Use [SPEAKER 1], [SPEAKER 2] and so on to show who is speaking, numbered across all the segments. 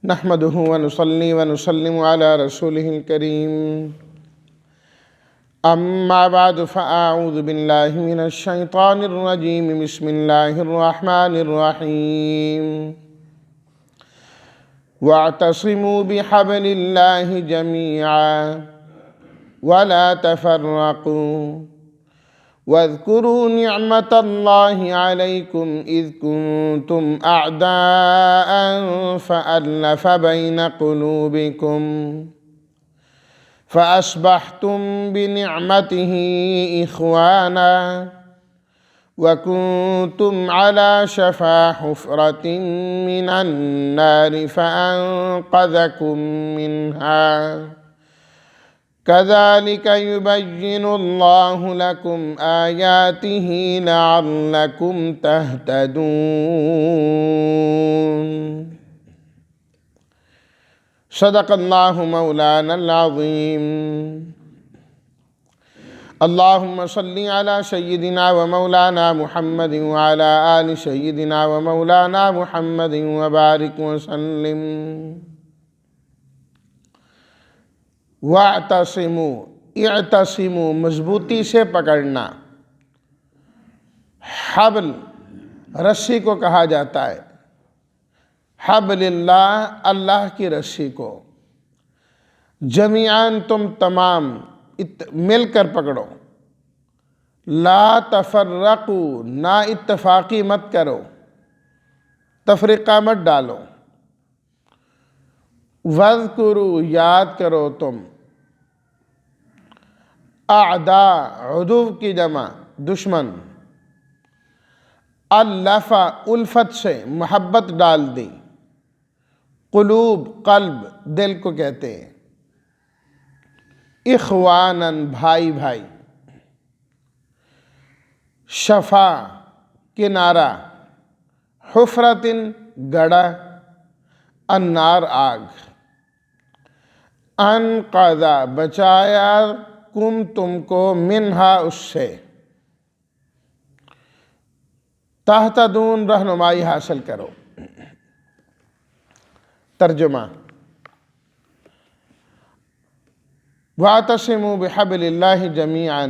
[SPEAKER 1] نحمده ونصلي ونسلم على رسوله الكريم أما بعد فأعوذ بالله من الشيطان الرجيم بسم الله الرحمن الرحيم واعتصموا بحبل الله جميعا ولا تفرقوا واذكروا نعمة الله عليكم إذ كنتم أعداء فألف بين قلوبكم فأصبحتم بنعمته إخوانا وكنتم على شفا حفرة من النار فأنقذكم منها كذلك يبين الله لكم آياته لعلكم تهتدون. صدق اللہ مولانا العظیم. اللہم صلی علی سیدنا و مولانا محمد وعلی آل سیدنا و مولانا محمد وبارک وسلم. واعتصموا، اعتصموا مضبوطی سے پکڑنا. حبل رسی کو کہا جاتا ہے. حبل اللہ، اللہ کی رسی کو. جمیعاً تم تمام مل کر پکڑو. لا تفرقوا، نا اتفاقی مت کرو، تفریقہ مت ڈالو. وَاذْكُرُوا، یاد کرو تم. اعداء، عدو کی جمع دشمن. الفا، الفت سے محبت ڈال دی. قلوب، قلب دل کو کہتے ہیں. اخواناً، بھائی بھائی. شفا، کنارہ. حفرتن، گڑھا. النار، آگ. انقذا، بچایا. کم، تم کو. منہا، اس سے. تہتدون، رہنمائی حاصل کرو. ترجمہ: واعتصموا بحبل اللہ جمیعاً،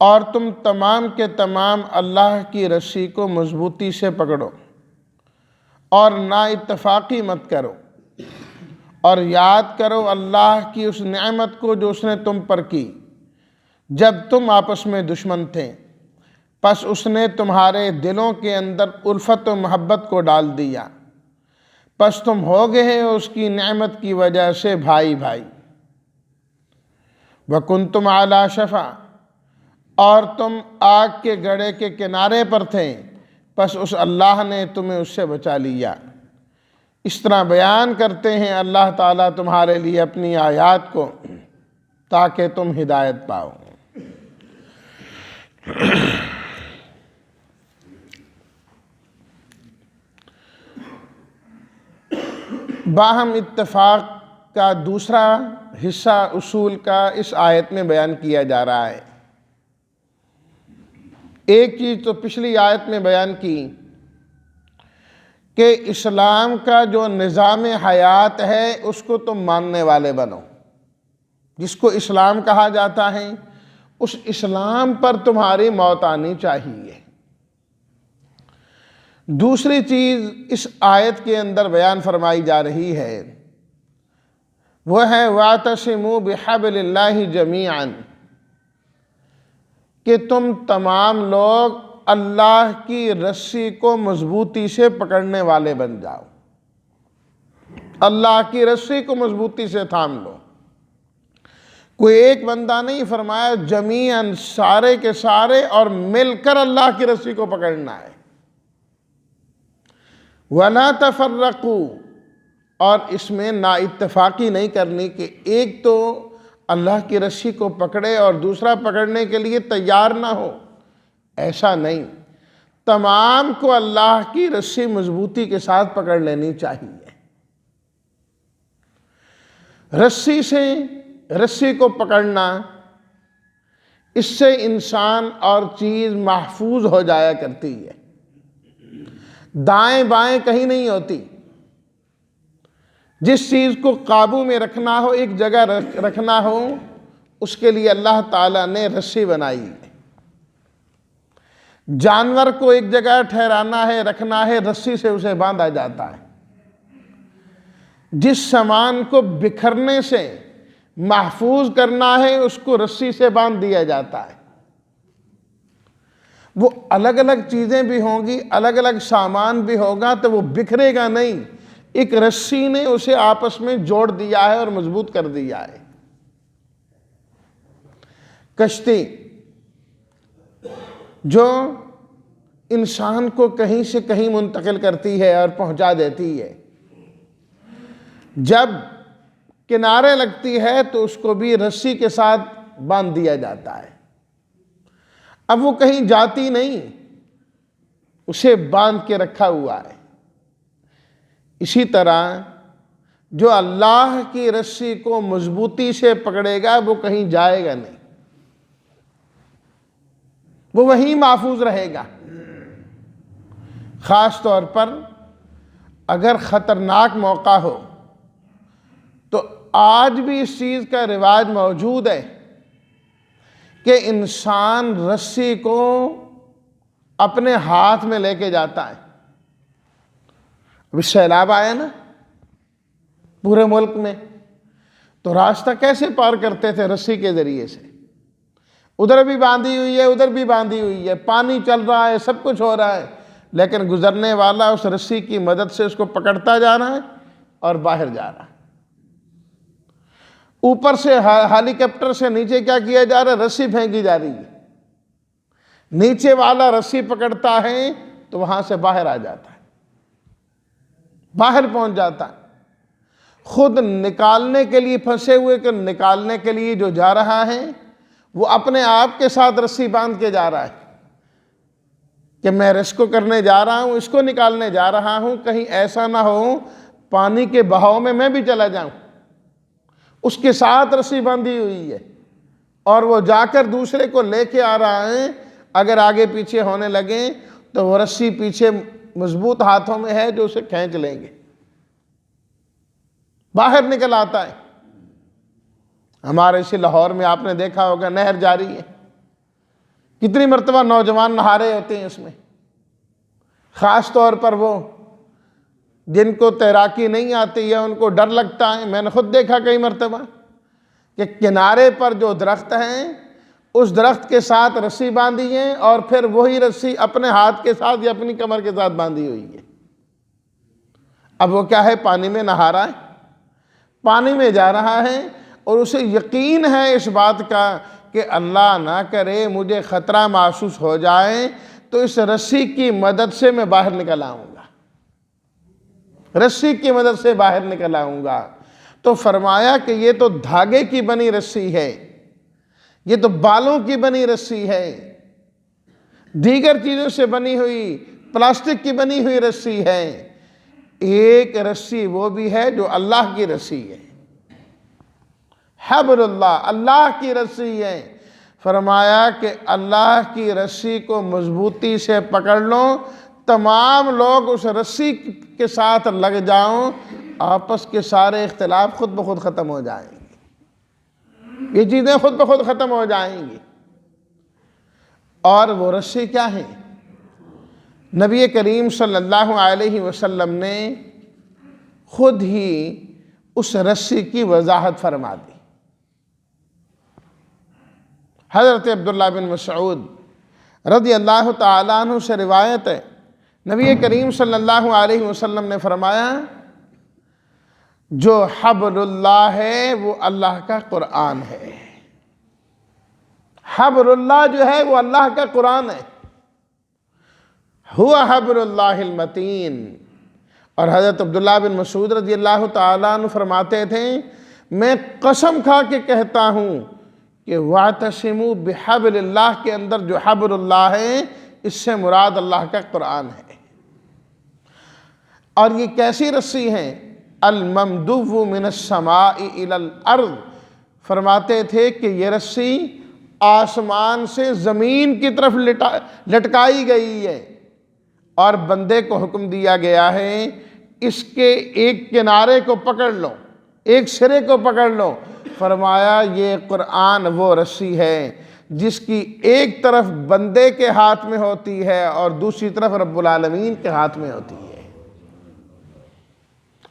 [SPEAKER 1] اور تم تمام کے تمام اللہ کی رسی کو مضبوطی سے پکڑو اور نا اتفاقی مت کرو، اور یاد کرو اللہ کی اس نعمت کو جو اس نے تم پر کی جب تم آپس میں دشمن تھے. پس اس نے تمہارے دلوں کے اندر الفت و محبت کو ڈال دیا. پس تم ہو گئے اس کی نعمت کی وجہ سے بھائی بھائی. وَكُنْتُمْ عَلَى شَفَا، اور تم آگ کے گڑھے کے کنارے پر تھے. پس اس اللہ نے تمہیں اس سے بچا لیا. اس طرح بیان کرتے ہیں اللہ تعالیٰ تمہارے لیے اپنی آیات کو تاکہ تم ہدایت پاؤ. باہم اتفاق کا دوسرا حصہ اصول کا اس آیت میں بیان کیا جا رہا ہے. ایک چیز تو پچھلی آیت میں بیان کی کہ اسلام کا جو نظام حیات ہے اس کو تم ماننے والے بنو. جس کو اسلام کہا جاتا ہے اس اسلام پر تمہاری موت آنی چاہیے. دوسری چیز اس آیت کے اندر بیان فرمائی جا رہی ہے وہ ہے وَاعْتَصِمُوا بِحَبْلِ اللَّهِ جَمِيعًا، کہ تم تمام لوگ اللہ کی رسی کو مضبوطی سے پکڑنے والے بن جاؤ. اللہ کی رسی کو مضبوطی سے تھام لو. کوئی ایک بندہ نہیں، فرمایا جمیعاً، سارے کے سارے، اور مل کر اللہ کی رسی کو پکڑنا ہے. وَلَا تَفَرَّقُوا، اور اس میں نا اتفاقی نہیں کرنی کہ ایک تو اللہ کی رسی کو پکڑے اور دوسرا پکڑنے کے لیے تیار نہ ہو. ایسا نہیں، تمام کو اللہ کی رسی مضبوطی کے ساتھ پکڑ لینی چاہیے. رسی کو پکڑنا، اس سے انسان اور چیز محفوظ ہو جایا کرتی ہے. دائیں بائیں کہیں نہیں ہوتی. جس چیز کو قابو میں رکھنا ہو، ایک جگہ رکھنا ہو، اس کے لیے اللہ تعالیٰ نے رسی بنائی ہے۔ جانور کو ایک جگہ ٹھہرانا ہے، رکھنا ہے، رسی سے اسے باندھا جاتا ہے۔ جس سامان کو بکھرنے سے محفوظ کرنا ہے، اس کو رسی سے باندھ دیا جاتا ہے۔ وہ الگ الگ چیزیں بھی ہوں گی، الگ الگ سامان بھی ہوگا، تو وہ بکھرے گا نہیں، ایک رسی نے اسے آپس میں جوڑ دیا ہے اور مضبوط کر دیا ہے۔ کشتی جو انسان کو کہیں سے کہیں منتقل کرتی ہے اور پہنچا دیتی ہے، جب کنارے لگتی ہے تو اس کو بھی رسی کے ساتھ باندھ دیا جاتا ہے۔ اب وہ کہیں جاتی نہیں، اسے باندھ کے رکھا ہوا ہے۔ اسی طرح جو اللہ کی رسی کو مضبوطی سے پکڑے گا وہ کہیں جائے گا نہیں، وہ وہیں محفوظ رہے گا۔ خاص طور پر اگر خطرناک موقع ہو تو آج بھی اس چیز کا رواج موجود ہے کہ انسان رسی کو اپنے ہاتھ میں لے کے جاتا ہے۔ ابھی سیلاب آیا نا پورے ملک میں، تو راستہ کیسے پار کرتے تھے؟ رسی کے ذریعے سے۔ ادھر بھی باندھی ہوئی ہے، ادھر بھی باندھی ہوئی ہے، پانی چل رہا ہے، سب کچھ ہو رہا ہے، لیکن گزرنے والا اس رسی کی مدد سے اس کو پکڑتا جا رہا ہے اور باہر جا رہا ہے۔ اوپر سے ہیلی کاپٹر سے نیچے کیا کیا جا رہا ہے؟ رسی پھینکی جا رہی ہے۔ نیچے والا رسی پکڑتا ہے تو وہاں سے باہر آ جاتا ہے، باہر پہنچ جاتا ہے۔ خود نکالنے کے لیے پھنسے ہوئے کہ نکالنے کے لیے جو جا رہا ہے وہ اپنے آپ کے ساتھ رسی باندھ کے جا رہا ہے کہ میں ریسکو کرنے جا رہا ہوں، اس کو نکالنے جا رہا ہوں، کہیں ایسا نہ ہو پانی کے بہاؤ میں بھی چلا جاؤں۔ اس کے ساتھ رسی باندھی ہوئی ہے اور وہ جا کر دوسرے کو لے کے آ رہا ہے۔ اگر آگے پیچھے ہونے لگیں تو وہ رسی پیچھے مضبوط ہاتھوں میں ہے جو اسے کھینچ لیں گے، باہر نکل آتا ہے۔ ہمارے اسی لاہور میں آپ نے دیکھا ہوگا نہر جاری ہے، کتنی مرتبہ نوجوان نہا رہے ہوتے ہیں اس میں، خاص طور پر وہ جن کو تیراکی نہیں آتی ہے، ان کو ڈر لگتا ہے۔ میں نے خود دیکھا کئی مرتبہ کہ کنارے پر جو درخت ہیں اس درخت کے ساتھ رسی باندھی ہے اور پھر وہی رسی اپنے ہاتھ کے ساتھ یا اپنی کمر کے ساتھ باندھی ہوئی ہے۔ اب وہ کیا ہے؟ پانی میں نہا رہا ہے، پانی میں جا رہا ہے اور اسے یقین ہے اس بات کا کہ اللہ نہ کرے مجھے خطرہ محسوس ہو جائے تو اس رسی کی مدد سے میں باہر نکل آؤں گا، رسی کی مدد سے باہر نکل آؤں گا۔ تو فرمایا کہ یہ تو دھاگے کی بنی رسی ہے، یہ تو بالوں کی بنی رسی ہے، دیگر چیزوں سے بنی ہوئی، پلاسٹک کی بنی ہوئی رسی ہے۔ ایک رسی وہ بھی ہے جو اللہ کی رسی ہے، حبل اللہ، اللہ کی رسی ہے۔ فرمایا کہ اللہ کی رسی کو مضبوطی سے پکڑ لو، تمام لوگ اس رسی کے ساتھ لگ جاؤں، آپس کے سارے اختلاف خود بخود ختم ہو جائیں گے، یہ چیزیں خود بخود ختم ہو جائیں گی۔ اور وہ رسی کیا ہے؟ نبی کریم صلی اللہ علیہ وسلم نے خود ہی اس رسی کی وضاحت فرما دی۔ حضرت عبداللہ بن مسعود رضی اللہ تعالیٰ عنہ سے روایت ہے، نبی کریم صلی اللہ علیہ وسلم نے فرمایا جو حبل اللہ ہے وہ اللہ کا قرآن ہے۔ حبل اللہ جو ہے وہ اللہ کا قرآن ہے، ہوا حبل اللہ المتین۔ اور حضرت عبداللہ بن مسعود رضی اللہ تعالیٰ عنہ فرماتے تھے میں قسم کھا کے کہتا ہوں کہ وَاعْتَصِمُوا بِحَبْلِ اللہ کے اندر جو حبل اللہ ہے اس سے مراد اللہ کا قرآن ہے۔ اور یہ کیسی رسی ہے؟ الممدوح من السماء الى الارض، فرماتے تھے کہ یہ رسی آسمان سے زمین کی طرف لٹکائی گئی ہے اور بندے کو حکم دیا گیا ہے اس کے ایک کنارے کو پکڑ لو، ایک سرے کو پکڑ لو۔ فرمایا یہ قرآن وہ رسی ہے جس کی ایک طرف بندے کے ہاتھ میں ہوتی ہے اور دوسری طرف رب العالمین کے ہاتھ میں ہوتی ہے،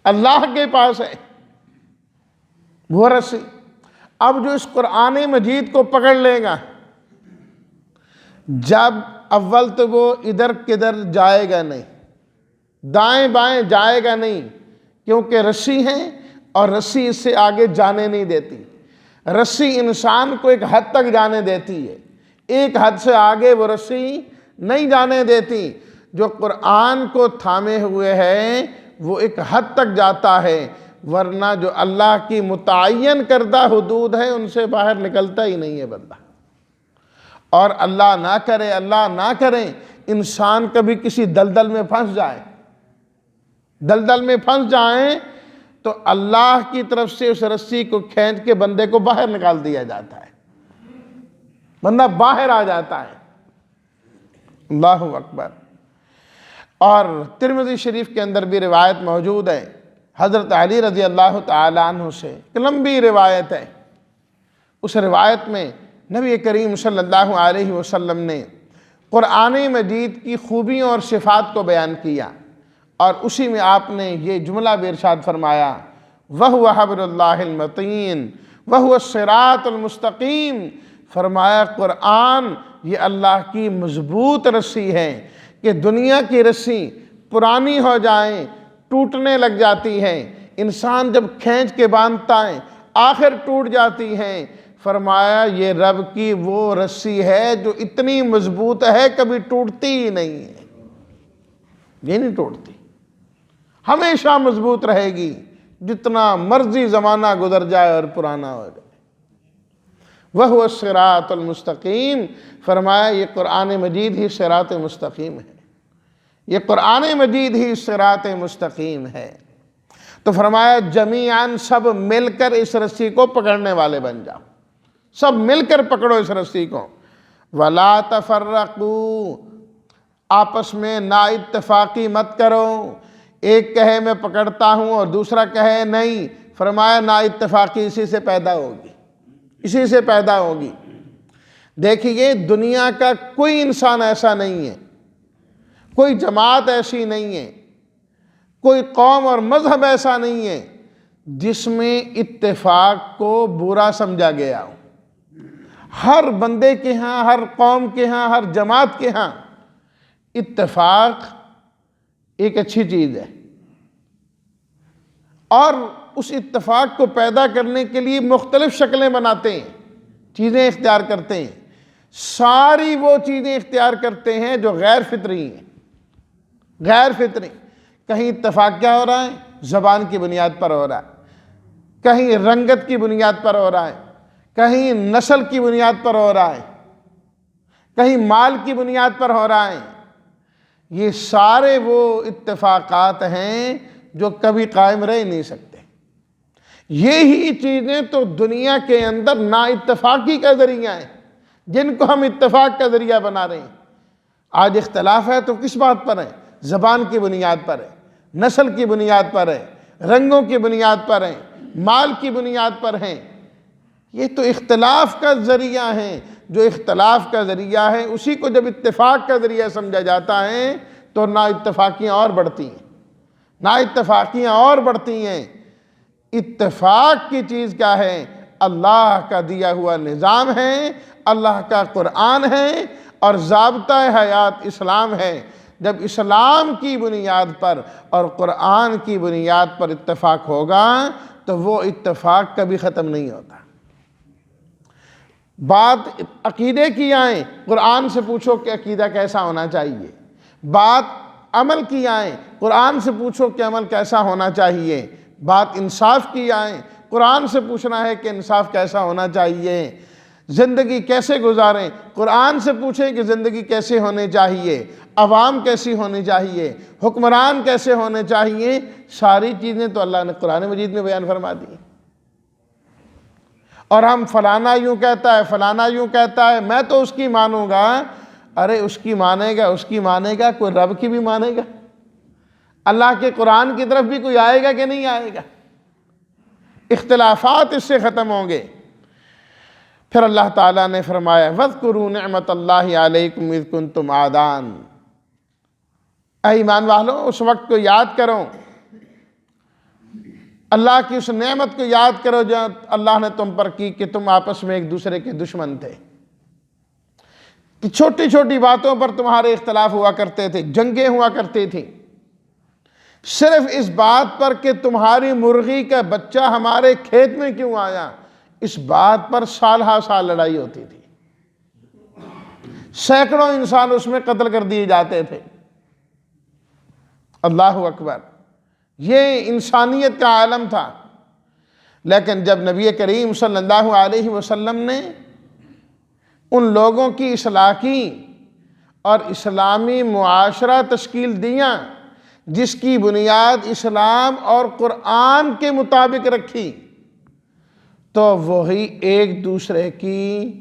[SPEAKER 1] اللہ کے پاس ہے وہ رسی۔ اب جو اس قرآن مجید کو پکڑ لے گا، جب اول تو وہ ادھر کدھر جائے گا نہیں، دائیں بائیں جائے گا نہیں، کیونکہ رسی ہے اور رسی اس سے آگے جانے نہیں دیتی۔ رسی انسان کو ایک حد تک جانے دیتی ہے، ایک حد سے آگے وہ رسی نہیں جانے دیتی۔ جو قرآن کو تھامے ہوئے ہے وہ ایک حد تک جاتا ہے، ورنہ جو اللہ کی متعین کردہ حدود ہے ان سے باہر نکلتا ہی نہیں ہے بندہ۔ اور اللہ نہ کرے انسان کبھی کسی دلدل میں پھنس جائے، دلدل میں پھنس جائیں تو اللہ کی طرف سے اس رسی کو کھینچ کے بندے کو باہر نکال دیا جاتا ہے، بندہ باہر آ جاتا ہے۔ اللہ اکبر۔ اور ترمذی شریف کے اندر بھی روایت موجود ہے حضرت علی رضی اللہ تعالیٰ عنہ سے، ایک لمبی روایت ہے۔ اس روایت میں نبی کریم صلی اللہ علیہ وسلم نے قرآن مجید کی خوبیوں اور صفات کو بیان کیا، اور اسی میں آپ نے یہ جملہ بھی ارشاد فرمایا، وَهُوَ حَبْلُ اللَّهِ الْمَتِينُ وَهُوَ الصِّرَاطُ الْمُسْتَقِيمُ۔ فرمایا قرآن یہ اللہ کی مضبوط رسی ہے کہ دنیا کی رسی پرانی ہو جائیں، ٹوٹنے لگ جاتی ہے، انسان جب کھینچ کے باندھتا ہے آخر ٹوٹ جاتی ہے۔ فرمایا یہ رب کی وہ رسی ہے جو اتنی مضبوط ہے کبھی ٹوٹتی ہی نہیں ہے، یہ نہیں ٹوٹتی، ہمیشہ مضبوط رہے گی، جتنا مرضی زمانہ گزر جائے اور پرانا ہو جائے۔ وَهُوَ الصِّرَاطُ الْمُسْتَقِيمُ۔ فرمایا یہ قرآن مجید ہی صراط مستقیم ہے، یہ قرآن مجید ہی صراط مستقیم ہے۔ تو فرمایا جمیعاً سب مل کر اس رسی کو پکڑنے والے بن جاؤ، سب مل کر پکڑو اس رسی کو۔ وَلَا تَفَرَّقُوا، آپس میں نا اتفاقی مت کرو، ایک کہے میں پکڑتا ہوں اور دوسرا کہے نہیں۔ فرمایا نا اتفاقی اسی سے پیدا ہوگی، اسی سے پیدا ہوگی۔ دیکھیے دنیا کا کوئی انسان ایسا نہیں ہے، کوئی جماعت ایسی نہیں ہے، کوئی قوم اور مذہب ایسا نہیں ہے جس میں اتفاق کو برا سمجھا گیا ہو۔ ہر بندے کے ہاں، ہر قوم کے ہاں، ہر جماعت کے ہاں اتفاق ایک اچھی چیز ہے، اور اس اتفاق کو پیدا کرنے کے لیے مختلف شکلیں بناتے ہیں، چیزیں اختیار کرتے ہیں۔ ساری وہ چیزیں اختیار کرتے ہیں جو غیر فطری ہیں، غیر فطری۔ کہیں اتفاق کیا ہو رہا ہے؟ زبان کی بنیاد پر ہو رہا ہے، کہیں رنگت کی بنیاد پر ہو رہا ہے، کہیں نسل کی بنیاد پر ہو رہا ہے، کہیں مال کی بنیاد پر ہو رہا ہے۔ یہ سارے وہ اتفاقات ہیں جو کبھی قائم رہ نہیں سکتے۔ یہی چیزیں تو دنیا کے اندر نا اتفاقی کا ذریعہ ہیں، جن کو ہم اتفاق کا ذریعہ بنا رہے ہیں۔ آج اختلاف ہے تو کس بات پر ہے؟ زبان کی بنیاد پر ہے، نسل کی بنیاد پر ہے، رنگوں کی بنیاد پر ہے، مال کی بنیاد پر ہیں۔ یہ تو اختلاف کا ذریعہ ہیں، جو اختلاف کا ذریعہ ہے اسی کو جب اتفاق کا ذریعہ سمجھا جاتا ہے تو نا اتفاقیاں اور بڑھتی ہیں، نا اتفاقیاں اور بڑھتی ہیں۔ اتفاق کی چیز کیا ہے؟ اللہ کا دیا ہوا نظام ہے، اللہ کا قرآن ہے، اور ضابطہ حیات اسلام ہے۔ جب اسلام کی بنیاد پر اور قرآن کی بنیاد پر اتفاق ہوگا تو وہ اتفاق کبھی ختم نہیں ہوتا۔ بات عقیدے کی آئیں، قرآن سے پوچھو کہ عقیدہ کیسا ہونا چاہیے۔ بات عمل کی آئیں، قرآن سے پوچھو کہ عمل کیسا ہونا چاہیے۔ بات انصاف کی آئیں، قرآن سے پوچھنا ہے کہ انصاف کیسا ہونا چاہیے۔ زندگی کیسے گزاریں، قرآن سے پوچھیں کہ زندگی کیسے ہونی چاہیے، عوام کیسی ہونی چاہیے، حکمران کیسے ہونے چاہیے۔ ساری چیزیں تو اللہ نے قرآن مجید میں بیان فرما دی۔ اور ہم فلانا یوں کہتا ہے، فلانا یوں کہتا ہے، میں تو اس کی مانوں گا۔ ارے اس کی مانے گا، اس کی مانے گا، کوئی رب کی بھی مانے گا؟ اللہ کے قرآن کی طرف بھی کوئی آئے گا کہ نہیں آئے گا؟ اختلافات اس سے ختم ہوں گے۔ پھر اللہ تعالیٰ نے فرمایا وَاذْكُرُوا نِعْمَةَ اللَّهِ عَلَيْكُمْ إِذْ كُنْتُمْ أَعْدَاءً، اے ایمان والو اس وقت کو یاد کرو، اللہ کی اس نعمت کو یاد کرو جو اللہ نے تم پر کی کہ تم آپس میں ایک دوسرے کے دشمن تھے، کہ چھوٹی چھوٹی باتوں پر تمہارے اختلاف ہوا کرتے تھے، جنگیں ہوا کرتی تھیں، صرف اس بات پر کہ تمہاری مرغی کا بچہ ہمارے کھیت میں کیوں آیا، اس بات پر سال ہا سال لڑائی ہوتی تھی، سینکڑوں انسان اس میں قتل کر دیے جاتے تھے۔ اللہ اکبر، یہ انسانیت کا عالم تھا۔ لیکن جب نبی کریم صلی اللہ علیہ وسلم نے ان لوگوں کی اصلاح کی اور اسلامی معاشرہ تشکیل دیا جس کی بنیاد اسلام اور قرآن کے مطابق رکھی، تو وہی ایک دوسرے کی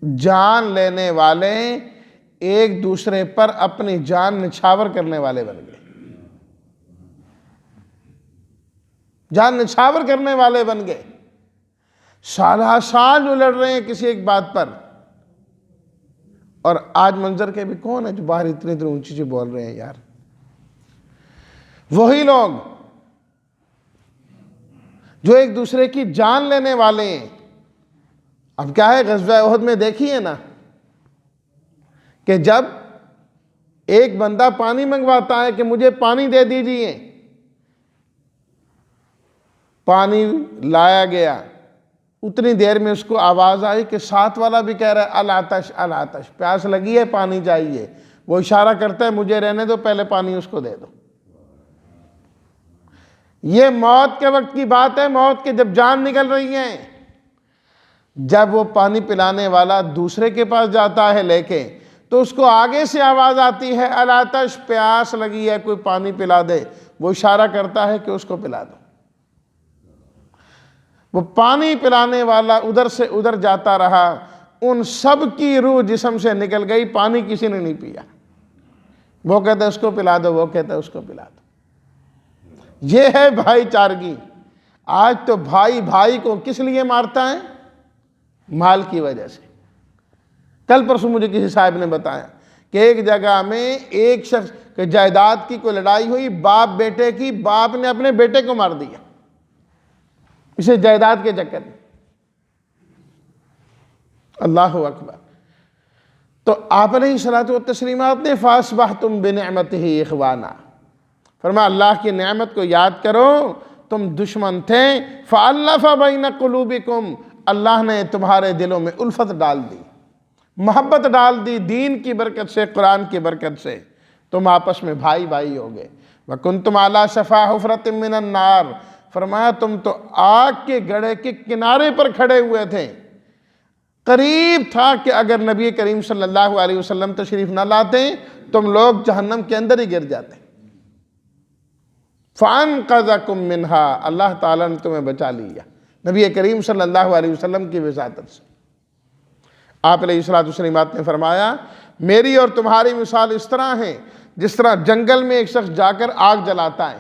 [SPEAKER 1] جان لینے والے، ایک دوسرے پر اپنی جان نچھاور کرنے والے بن گئے، جان نچھاور کرنے والے بن گئے، سالہ سال جو لڑ رہے ہیں کسی ایک بات پر۔ اور آج منظر کے بھی کون ہے جو باہر اتنی اونچی بول رہے ہیں یار؟ وہی لوگ جو ایک دوسرے کی جان لینے والے ہیں۔ اب کیا ہے، غزوہ احد میں دیکھیے نا کہ جب ایک بندہ پانی منگواتا ہے کہ مجھے پانی دے دیجئے، پانی لایا گیا، اتنی دیر میں اس کو آواز آئی کہ ساتھ والا بھی کہہ رہا ہے العطش العطش، پیاس لگی ہے پانی چاہیے، وہ اشارہ کرتا ہے مجھے رہنے دو، پہلے پانی اس کو دے دو۔ یہ موت کے وقت کی بات ہے، موت کے جب جان نکل رہی ہے، جب وہ پانی پلانے والا دوسرے کے پاس جاتا ہے لے کے، تو اس کو آگے سے آواز آتی ہے العطش، پیاس لگی ہے کوئی پانی پلا دے، وہ اشارہ کرتا ہے کہ اس کو پلا دو۔ وہ پانی پلانے والا ادھر سے ادھر جاتا رہا، ان سب کی روح جسم سے نکل گئی، پانی کسی نے نہیں پیا۔ وہ کہتا ہے اس کو پلا دو، وہ کہتا ہے اس کو پلا دو۔ یہ ہے بھائی چارگی۔ آج تو بھائی بھائی کو کس لیے مارتا ہے؟ مال کی وجہ سے۔ کل پرسوں مجھے کسی صاحب نے بتایا کہ ایک جگہ میں ایک شخص کہ جائیداد کی کوئی لڑائی ہوئی باپ بیٹے کی، باپ نے اپنے بیٹے کو مار دیا اسے جائیداد کے چکر میں۔ اللہ اکبر۔ تو آپ علیہ الصلوۃ والتسلیمات نے فَأَصْبَحْتُمْ بِنِعْمَتِهِ إِخْوَانًا، فرمایا اللہ کی نعمت کو یاد کرو، تم دشمن تھے، فَأَلَّفَ بَيْنَ قُلُوبِكُمْ، اللہ نے تمہارے دلوں میں الفت ڈال دی، محبت ڈال دی، دین کی برکت سے، قرآن کی برکت سے تم آپس میں بھائی بھائی ہو گئے۔ وَكُنْتُمْ عَلَى شَفَا حُفْرَةٍ مِّنَ النَّارِ، فرمایا تم تو آگ کے گڑھے کے کنارے پر کھڑے ہوئے تھے، قریب تھا کہ اگر نبی کریم صلی اللہ علیہ وسلم تشریف نہ لاتے تم لوگ جہنم کے اندر ہی گر جاتے۔ فَأَنْقَذَكُم مِّنْهَا، اللہ تعالیٰ نے تمہیں بچا لیا نبی کریم صلی اللہ علیہ وسلم کی وساطت سے۔ آپ علیہ السلام نے فرمایا میری اور تمہاری مثال اس طرح ہے جس طرح جنگل میں ایک شخص جا کر آگ جلاتا ہے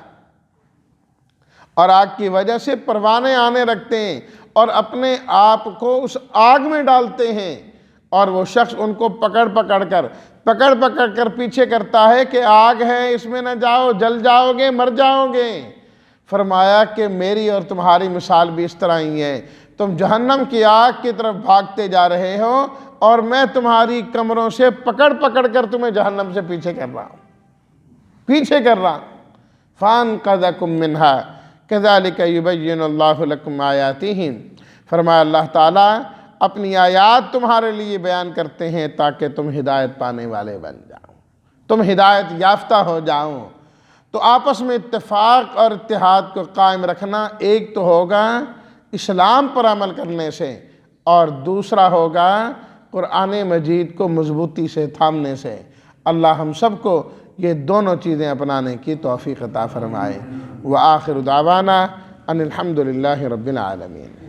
[SPEAKER 1] اور آگ کی وجہ سے پروانے آنے رکھتے ہیں اور اپنے آپ کو اس آگ میں ڈالتے ہیں، اور وہ شخص ان کو پکڑ پکڑ کر پیچھے کرتا ہے کہ آگ ہے اس میں نہ جاؤ، جل جاؤ گے، مر جاؤ گے۔ فرمایا کہ میری اور تمہاری مثال بھی اس طرح ہی ہے، تم جہنم کی آگ کی طرف بھاگتے جا رہے ہو اور میں تمہاری کمروں سے پکڑ کر تمہیں جہنم سے پیچھے کر رہا ہوں۔ فَأَنْقَذَكُم مِّنْهَا كَذَلِكَ يُبَيِّنُ اللَّهُ لَكُمْ آيَاتِهِ، فرمایا اللہ تعالیٰ اپنی آیات تمہارے لیے بیان کرتے ہیں تاکہ تم ہدایت پانے والے بن جاؤ، تم ہدایت یافتہ ہو جاؤ۔ تو آپس میں اتفاق اور اتحاد کو قائم رکھنا ایک تو ہوگا اسلام پر عمل کرنے سے، اور دوسرا ہوگا قرآن مجید کو مضبوطی سے تھامنے سے۔ اللہ ہم سب کو یہ دونوں چیزیں اپنانے کی توفیق عطا فرمائے۔ وآخر دعوانا ان الحمد للہ رب العالمین۔